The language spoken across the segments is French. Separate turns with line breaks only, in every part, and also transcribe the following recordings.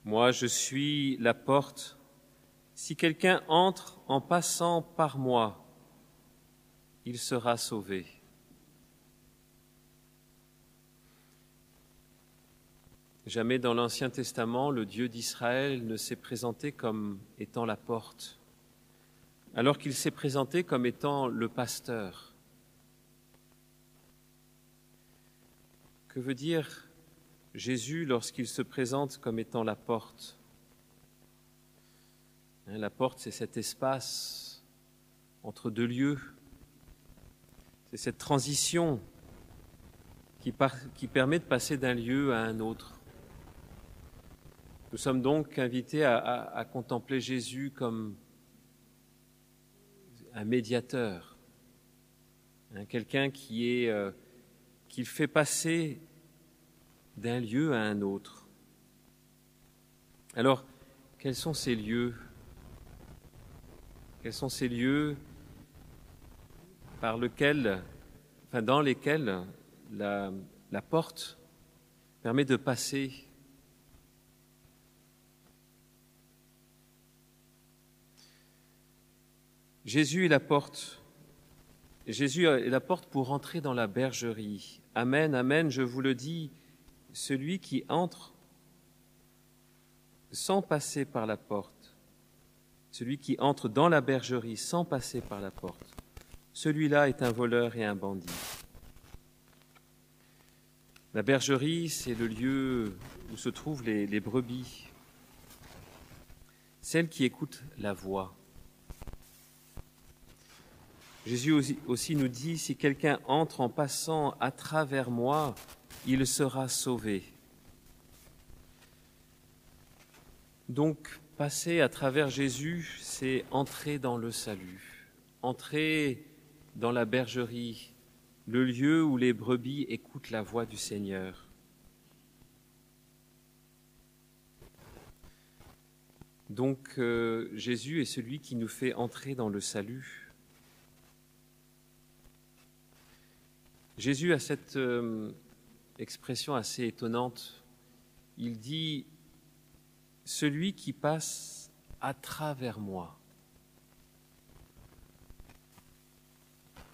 Moi, je suis la porte. Si quelqu'un entre en passant par moi, il sera sauvé. Jamais dans l'Ancien Testament, le Dieu d'Israël ne s'est présenté comme étant la porte, alors qu'il s'est présenté comme étant le pasteur. Que veut dire Jésus lorsqu'il se présente comme étant la porte? La porte, c'est cet espace entre deux lieux. C'est cette transition qui permet de passer d'un lieu à un autre. Nous sommes donc invités à contempler Jésus comme un médiateur, quelqu'un qui fait passer d'un lieu à un autre. Alors, quels sont ces lieux? Quels sont ces lieux dans lesquels la porte permet de passer? Jésus est la porte. Jésus est la porte pour entrer dans la bergerie. Amen, amen, je vous le dis, celui qui entre sans passer par la porte, celui qui entre dans la bergerie sans passer par la porte, celui-là est un voleur et un bandit. La bergerie, c'est le lieu où se trouvent les brebis, celles qui écoutent la voix. Jésus aussi nous dit, si quelqu'un entre en passant à travers moi, il sera sauvé. Donc, passer à travers Jésus, c'est entrer dans le salut, entrer dans la bergerie, le lieu où les brebis écoutent la voix du Seigneur. Donc, Jésus est celui qui nous fait entrer dans le salut. Jésus a cette expression assez étonnante. Il dit « celui qui passe à travers moi ».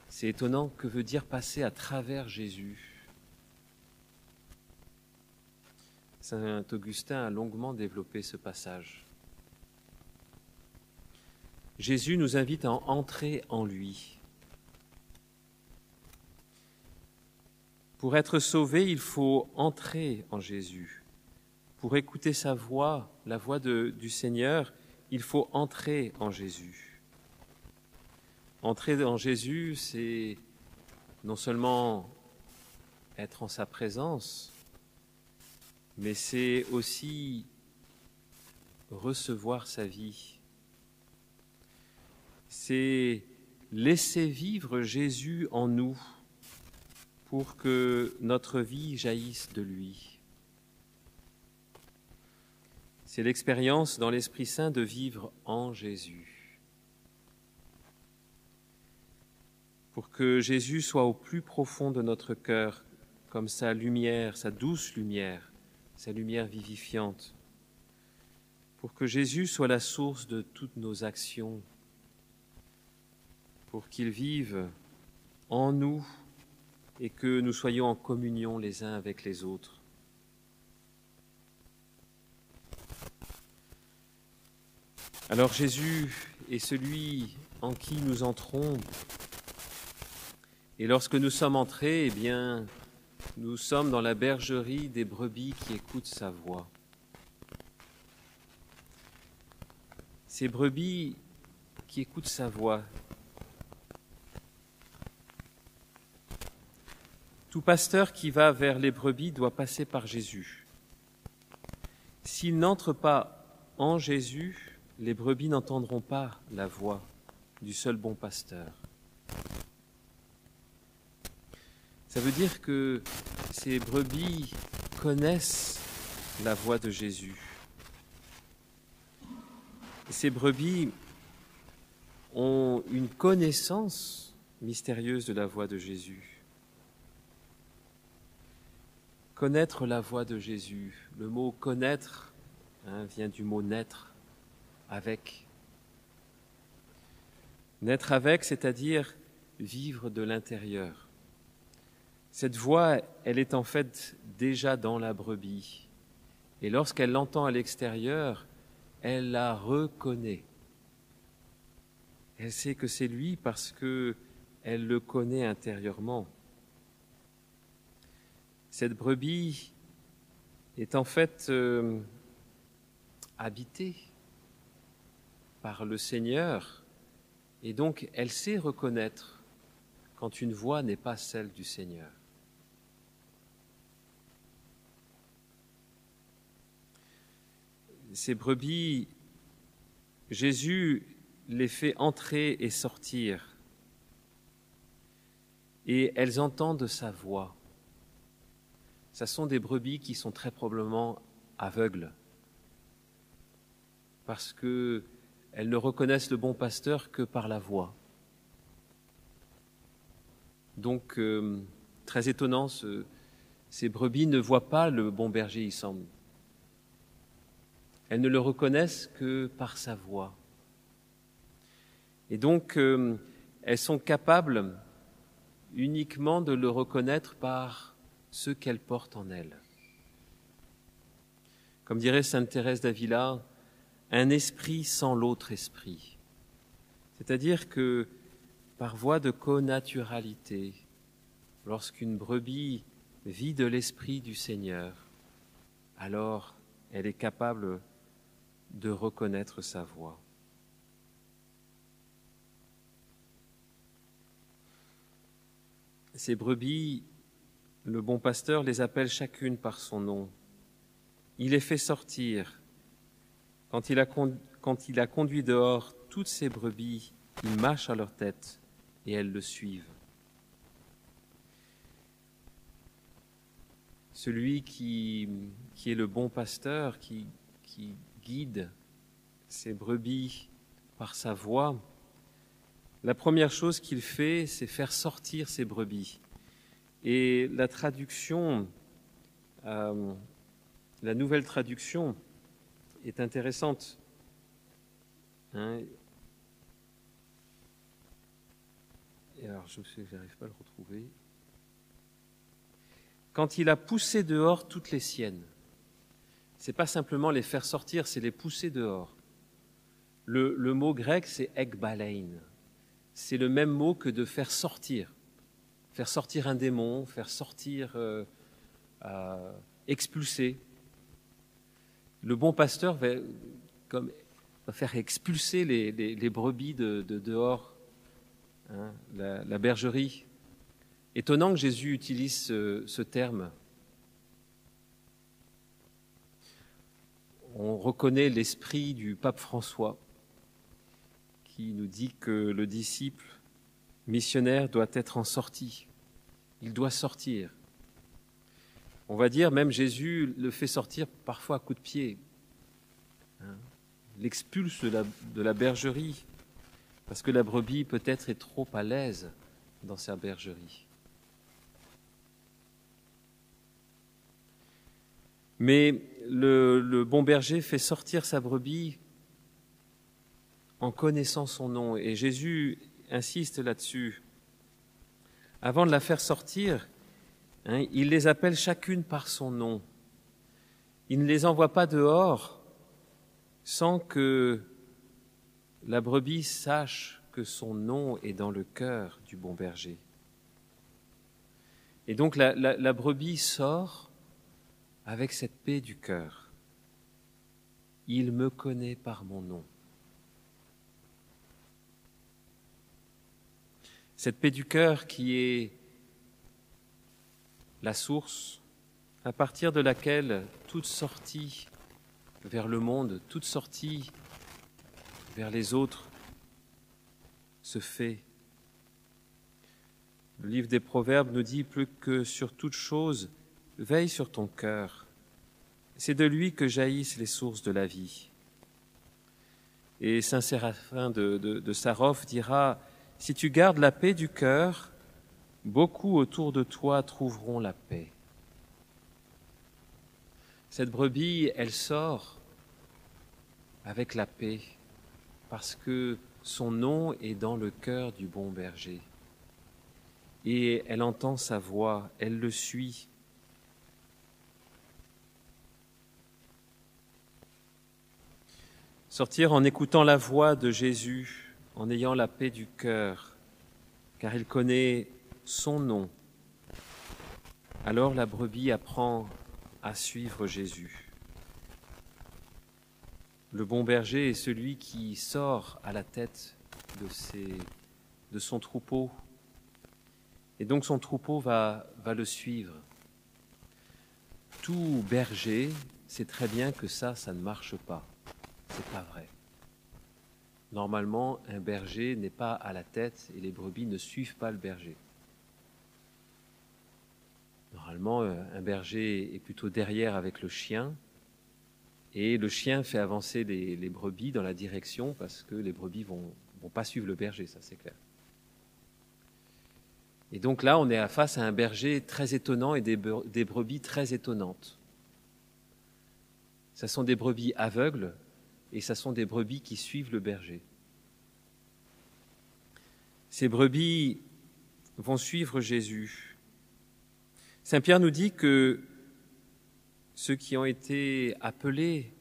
C'est étonnant, que veut dire passer à travers Jésus? Saint Augustin a longuement développé ce passage. Jésus nous invite à entrer en lui. Pour être sauvé, il faut entrer en Jésus. Pour écouter sa voix, la voix du Seigneur, il faut entrer en Jésus. Entrer en Jésus, c'est non seulement être en sa présence, mais c'est aussi recevoir sa vie. C'est laisser vivre Jésus en nous, pour que notre vie jaillisse de lui. C'est l'expérience dans l'Esprit Saint de vivre en Jésus. Pour que Jésus soit au plus profond de notre cœur, comme sa lumière, sa douce lumière, sa lumière vivifiante. Pour que Jésus soit la source de toutes nos actions. Pour qu'il vive en nous et que nous soyons en communion les uns avec les autres. Alors Jésus est celui en qui nous entrons, et lorsque nous sommes entrés, eh bien, nous sommes dans la bergerie des brebis qui écoutent sa voix. Ces brebis qui écoutent sa voix. Tout pasteur qui va vers les brebis doit passer par Jésus. S'il n'entre pas en Jésus, les brebis n'entendront pas la voix du seul bon pasteur. Ça veut dire que ces brebis connaissent la voix de Jésus. Ces brebis ont une connaissance mystérieuse de la voix de Jésus. Connaître la voix de Jésus. Le mot connaître vient du mot naître, avec. Naître avec, c'est-à-dire vivre de l'intérieur. Cette voix, elle est en fait déjà dans la brebis. Et lorsqu'elle l'entend à l'extérieur, elle la reconnaît. Elle sait que c'est lui parce qu'elle le connaît intérieurement. Cette brebis est en fait habitée par le Seigneur et donc elle sait reconnaître quand une voix n'est pas celle du Seigneur. Ces brebis, Jésus les fait entrer et sortir et elles entendent sa voix. Ce sont des brebis qui sont très probablement aveugles parce qu'elles ne reconnaissent le bon pasteur que par la voix. Donc, très étonnant, ces brebis ne voient pas le bon berger, il semble. Elles ne le reconnaissent que par sa voix. Et donc, elles sont capables uniquement de le reconnaître par ce qu'elles portent en elles. Comme dirait sainte Thérèse d'Avila, un esprit sans l'autre esprit. C'est-à-dire que par voie de connaturalité, lorsqu'une brebis vit de l'esprit du Seigneur, alors elle est capable de reconnaître sa voix. Ces brebis, le bon pasteur les appelle chacune par son nom. Il les fait sortir. Quand il a conduit dehors toutes ces brebis, il marche à leur tête et elles le suivent. Celui qui est le bon pasteur, qui guide ses brebis par sa voix, la première chose qu'il fait, c'est faire sortir ses brebis. Et la traduction, la nouvelle traduction est intéressante. Et alors, je n'arrive pas à le retrouver. Quand il a poussé dehors toutes les siennes, c'est pas simplement les faire sortir, c'est les pousser dehors. Le mot grec, c'est ekbalein. C'est le même mot que de faire sortir un démon, faire sortir, expulser. Le bon pasteur va faire expulser les brebis de dehors, la bergerie. Étonnant que Jésus utilise ce terme. On reconnaît l'esprit du pape François qui nous dit que le disciple missionnaire doit être en sortie. Il doit sortir. On va dire, même Jésus le fait sortir parfois à coups de pied. L'expulse de la bergerie parce que la brebis peut-être est trop à l'aise dans sa bergerie. Mais le bon berger fait sortir sa brebis en connaissant son nom. Et Jésus insiste là-dessus. avant de la faire sortir, il les appelle chacune par son nom. Il ne les envoie pas dehors sans que la brebis sache que son nom est dans le cœur du bon berger. Et donc la brebis sort avec cette paix du cœur. Il me connaît par mon nom. Cette paix du cœur qui est la source à partir de laquelle toute sortie vers le monde, toute sortie vers les autres se fait. Le livre des Proverbes nous dit plus que sur toute chose, veille sur ton cœur. C'est de lui que jaillissent les sources de la vie. Et saint Séraphin de Sarov dira, si tu gardes la paix du cœur, beaucoup autour de toi trouveront la paix. Cette brebis, elle sort avec la paix parce que son nom est dans le cœur du bon berger. Et elle entend sa voix, elle le suit. Sortir en écoutant la voix de Jésus, en ayant la paix du cœur, car il connaît son nom. Alors la brebis apprend à suivre Jésus. Le bon berger est celui qui sort à la tête de son troupeau. Et donc son troupeau va le suivre. Tout berger sait très bien que ça ne marche pas. C'est pas vrai. Normalement, un berger n'est pas à la tête et les brebis ne suivent pas le berger. Normalement, un berger est plutôt derrière avec le chien et le chien fait avancer les brebis dans la direction parce que les brebis vont pas suivre le berger, ça c'est clair. Et donc là, on est face à un berger très étonnant et des brebis très étonnantes. Ce sont des brebis aveugles et ce sont des brebis qui suivent le berger. Ces brebis vont suivre Jésus. Saint Pierre nous dit que ceux qui ont été appelés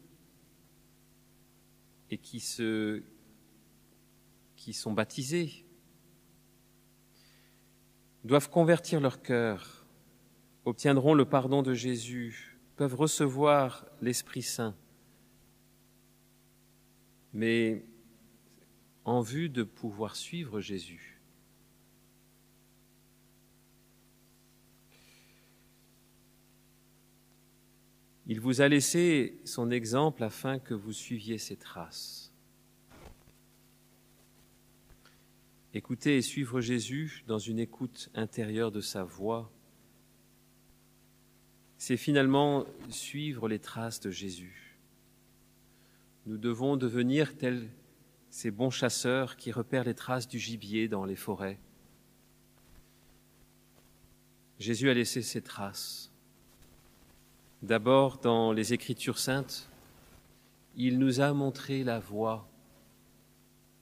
et qui sont baptisés doivent convertir leur cœur, obtiendront le pardon de Jésus, peuvent recevoir l'Esprit Saint, mais en vue de pouvoir suivre Jésus. Il vous a laissé son exemple afin que vous suiviez ses traces. Écouter et suivre Jésus dans une écoute intérieure de sa voix, c'est finalement suivre les traces de Jésus. Nous devons devenir tels ces bons chasseurs qui repèrent les traces du gibier dans les forêts. Jésus a laissé ses traces. D'abord, dans les Écritures saintes, il nous a montré la voie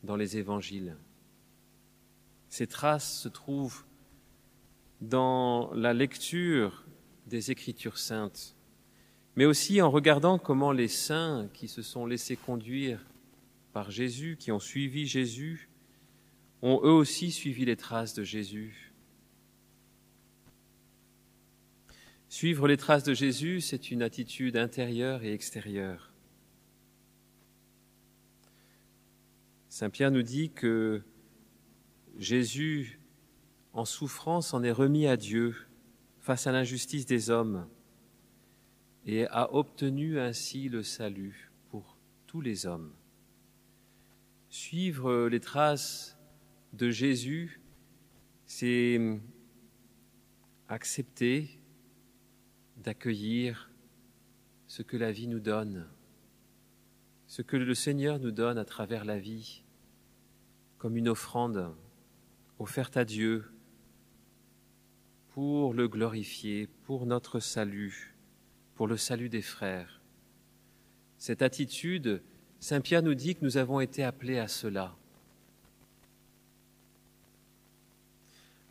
dans les évangiles. Ces traces se trouvent dans la lecture des Écritures saintes, mais aussi en regardant comment les saints qui se sont laissés conduire par Jésus, qui ont suivi Jésus, ont eux aussi suivi les traces de Jésus. Suivre les traces de Jésus, c'est une attitude intérieure et extérieure. Saint Pierre nous dit que Jésus, en souffrance, s'en est remis à Dieu face à l'injustice des hommes et a obtenu ainsi le salut pour tous les hommes. Suivre les traces de Jésus, c'est accepter d'accueillir ce que la vie nous donne, ce que le Seigneur nous donne à travers la vie, comme une offrande offerte à Dieu pour le glorifier, pour notre salut, pour le salut des frères. Cette attitude, Saint Pierre nous dit que nous avons été appelés à cela.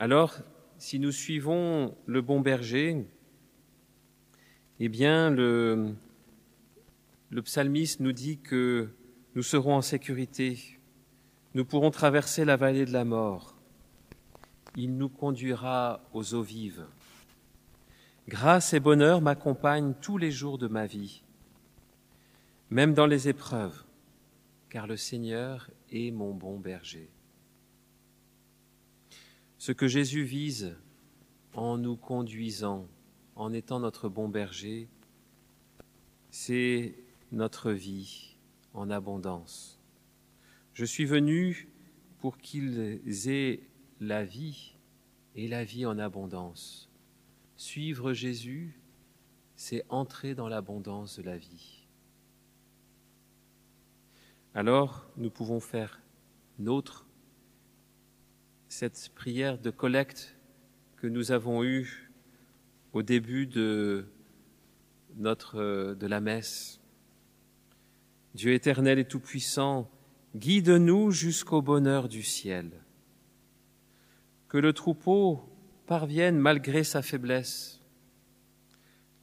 Alors, si nous suivons le bon berger, eh bien, le psalmiste nous dit que nous serons en sécurité, nous pourrons traverser la vallée de la mort. Il nous conduira aux eaux vives. Grâce et bonheur m'accompagnent tous les jours de ma vie, même dans les épreuves, car le Seigneur est mon bon berger. Ce que Jésus vise en nous conduisant, en étant notre bon berger, c'est notre vie en abondance. Je suis venu pour qu'ils aient la vie et la vie en abondance. Suivre Jésus, c'est entrer dans l'abondance de la vie. Alors, nous pouvons faire nôtre cette prière de collecte que nous avons eue au début de la messe. Dieu éternel et tout-puissant, guide-nous jusqu'au bonheur du ciel. Que le troupeau parvienne malgré sa faiblesse,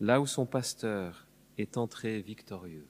là où son pasteur est entré victorieux.